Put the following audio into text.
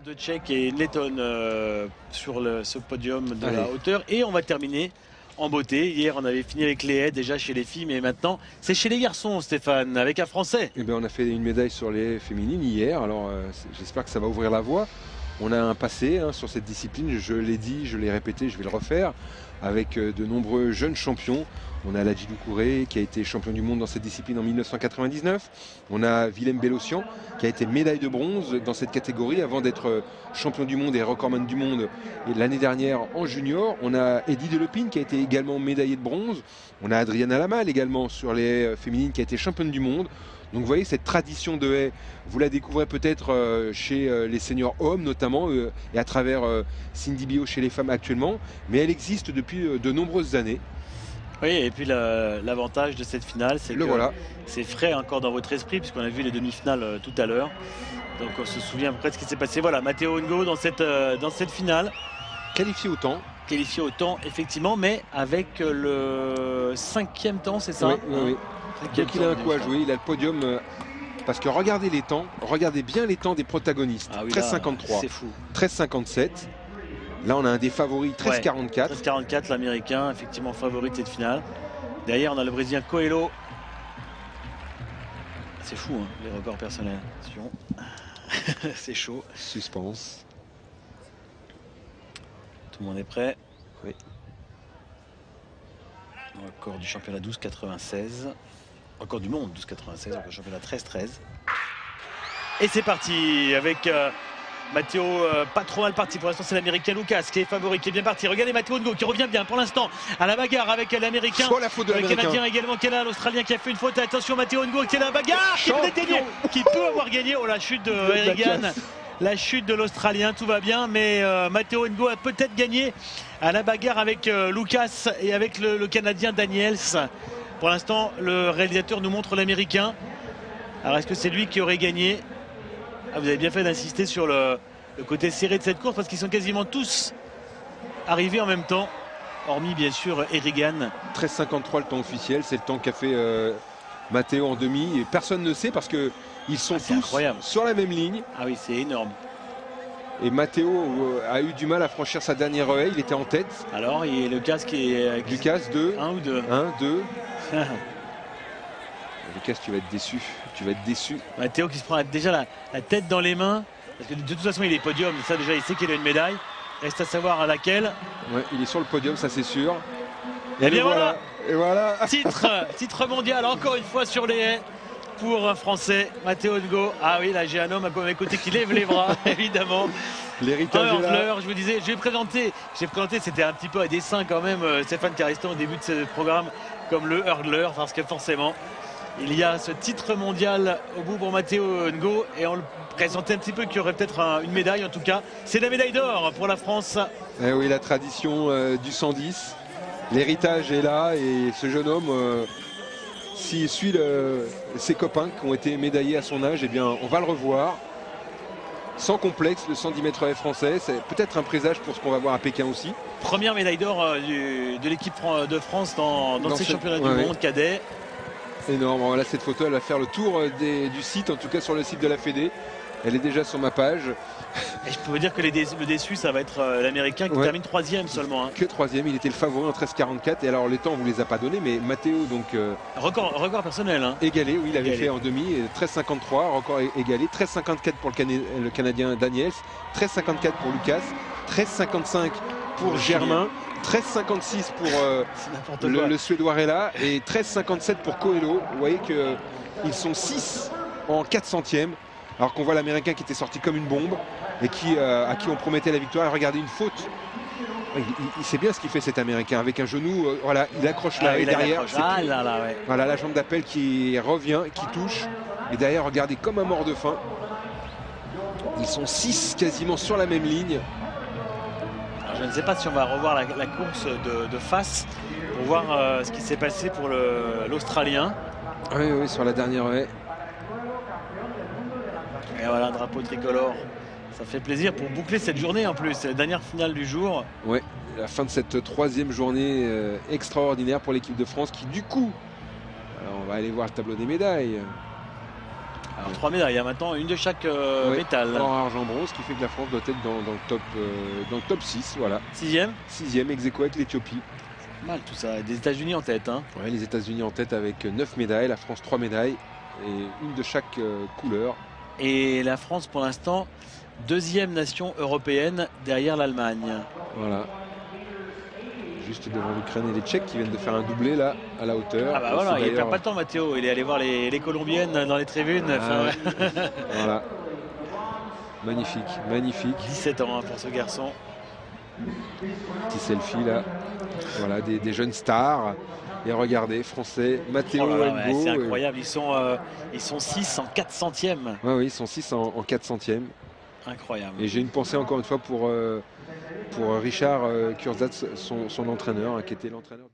De Tchèques et Letton sur ce podium de la hauteur. Et on va terminer en beauté. Hier, on avait fini avec les haies déjà chez les filles, mais maintenant, c'est chez les garçons, Stéphane, avec un Français. Eh bien, on a fait une médaille sur les haies féminines hier. Alors, j'espère que ça va ouvrir la voie. On a un passé sur cette discipline, je l'ai dit, je l'ai répété, je vais le refaire, avec de nombreux jeunes champions. On a Ladji Doucouré qui a été champion du monde dans cette discipline en 1999. On a Willem Bellossian qui a été médaille de bronze dans cette catégorie avant d'être champion du monde et recordman du monde l'année dernière en junior. On a Eddie Delepine qui a été également médaillé de bronze. On a Adriana Lamal également sur les haies féminines qui a été championne du monde. Donc vous voyez, cette tradition de haies, vous la découvrez peut-être chez les seniors hommes notamment et à travers Cindy Bio chez les femmes actuellement, mais elle existe depuis de nombreuses années. Oui, et puis l'avantage de cette finale, c'est que voilà. c'est frais encore dans votre esprit, puisqu'on a vu les demi-finales tout à l'heure. Donc on se souvient à peu près de ce qui s'est passé. Voilà, Matteo Ngo dans cette finale. Qualifié au temps. Qualifié au temps, effectivement, mais avec le 5e temps, c'est ça? Oui. Donc il a un coup à jouer, il a le podium. Parce que regardez les temps, regardez bien les temps des protagonistes. Ah oui, 13,53, c'est fou. 13,57. Là, on a un des favoris, 13,44. 13,44, l'américain, effectivement favori de cette finale. Derrière, on a le brésilien Coelho. C'est fou, hein, les records personnels. Attention. C'est chaud. Suspense. Tout le monde est prêt. Oui. Record du championnat 12,96. Record du monde 12,96. Record du championnat 13,13. Et c'est parti avec Matteo, pas trop mal parti. Pour l'instant, c'est l'américain Lucas qui est favori, qui est bien parti. Regardez Matteo Ngo qui revient bien pour l'instant à la bagarre avec l'américain. Sur la faute de l'américain. Le canadien également qui est là, l'australien qui a fait une faute. Attention, Matteo Ngo qui est là, la bagarre, qui peut gagner, qui peut avoir gagné. Oh, la chute de Erigan. La chute de l'Australien, tout va bien, mais Matteo Ngo a peut-être gagné à la bagarre avec Lucas et avec le Canadien Daniels. Pour l'instant, le réalisateur nous montre l'Américain. Alors, est-ce que c'est lui qui aurait gagné? Vous avez bien fait d'insister sur le côté serré de cette course, parce qu'ils sont quasiment tous arrivés en même temps, hormis bien sûr Erigan. 13,53 le temps officiel, c'est le temps qu'a fait Matteo en demi. Et personne ne sait parce que ils sont tous incroyable. Sur la même ligne. Ah oui, c'est énorme. Et Matteo a eu du mal à franchir sa dernière haie, il était en tête. Alors, il y a Lucas qui est... Lucas, 2. 1 ou 2. 1, 2. Lucas, tu vas être déçu. Tu vas être déçu. Matteo qui se prend déjà la tête dans les mains. Parce que de toute façon, il est podium. Ça, déjà, il sait qu'il a une médaille. Reste à savoir à laquelle. Ouais, il est sur le podium, ça c'est sûr. Et bien voilà. Et voilà. Titre mondial, encore une fois sur les haies. Pour un Français, Matteo Ngo. Ah oui, là j'ai un homme à mes côtés qui lève les bras, évidemment. L'héritage est là. Je vous disais, j'ai présenté, c'était un petit peu à dessein quand même, Stéphane Carestan au début de ce programme, comme le hurdler, parce que forcément, il y a ce titre mondial au bout pour Matteo Ngo, et on le présentait un petit peu qu'il y aurait peut-être une médaille, en tout cas. C'est la médaille d'or pour la France. Eh oui, la tradition du 110. L'héritage est là, et ce jeune homme... S'il suit ses copains qui ont été médaillés à son âge, eh bien, on va le revoir. Sans complexe, le 110 mètres haies français. C'est peut-être un présage pour ce qu'on va voir à Pékin aussi. Première médaille d'or de l'équipe de France dans ces championnats du monde cadet. Énorme. Voilà, cette photo, elle va faire le tour du site, en tout cas sur le site de la Fédé. Elle est déjà sur ma page. Et je peux vous dire que le déçu, ça va être l'américain qui termine 3e seulement. Hein. Que 3e, il était le favori en 13,44. Et alors les temps, on ne vous les a pas donnés, mais Matteo, donc. Record personnel. Hein. Égalé, oui, il avait fait en demi. 13,53, record égalé. 13,54 pour le Canadien Daniels. 13,54 pour Lucas. 13,55 pour Germain. 13,56 pour le Suédois Rella. Et 13,57 pour Coelho. Vous voyez qu'ils sont 6 en 4 centièmes. Alors qu'on voit l'Américain qui était sorti comme une bombe et à qui on promettait la victoire. Regardez une faute. Il sait bien ce qu'il fait cet Américain. Avec un genou, voilà, il accroche là et derrière. Voilà la jambe d'appel qui revient, qui touche. Et derrière, regardez comme un mort de faim. Ils sont 6 quasiment sur la même ligne. Alors, je ne sais pas si on va revoir la course de face pour voir ce qui s'est passé pour l'Australien. Oui, sur la dernière haie. Et voilà, un drapeau tricolore. Ça fait plaisir pour boucler cette journée en plus. C'est la dernière finale du jour. Oui, la fin de cette 3e journée extraordinaire pour l'équipe de France qui du coup... Alors on va aller voir le tableau des médailles. Alors 3 médailles, hein, maintenant, une de chaque métal. Or, argent, bronze, qui fait que la France doit être dans le top 6. Voilà. 6e. 6e, ex aequo avec l'Éthiopie. Mal tout ça. Des États-Unis en tête. Hein. Ouais, les États-Unis en tête avec 9 médailles, la France 3 médailles et une de chaque couleur. Et la France, pour l'instant, 2e nation européenne derrière l'Allemagne. Voilà. Juste devant l'Ukraine et les Tchèques qui viennent de faire un doublé là à la hauteur. Ah bah voilà, il perd pas le temps Matteo, il est allé voir les Colombiennes dans les tribunes. Voilà. Magnifique, magnifique. 17 ans hein, pour ce garçon. Petit selfie là. Voilà, des jeunes stars. Et regardez, français, Matteo Ngo. C'est incroyable, ils sont 6 en 4 centièmes. Oui, ils sont 6 en 4 centièmes. Incroyable. Et j'ai une pensée encore une fois pour Richard Kurzat, son entraîneur, qui était l'entraîneur.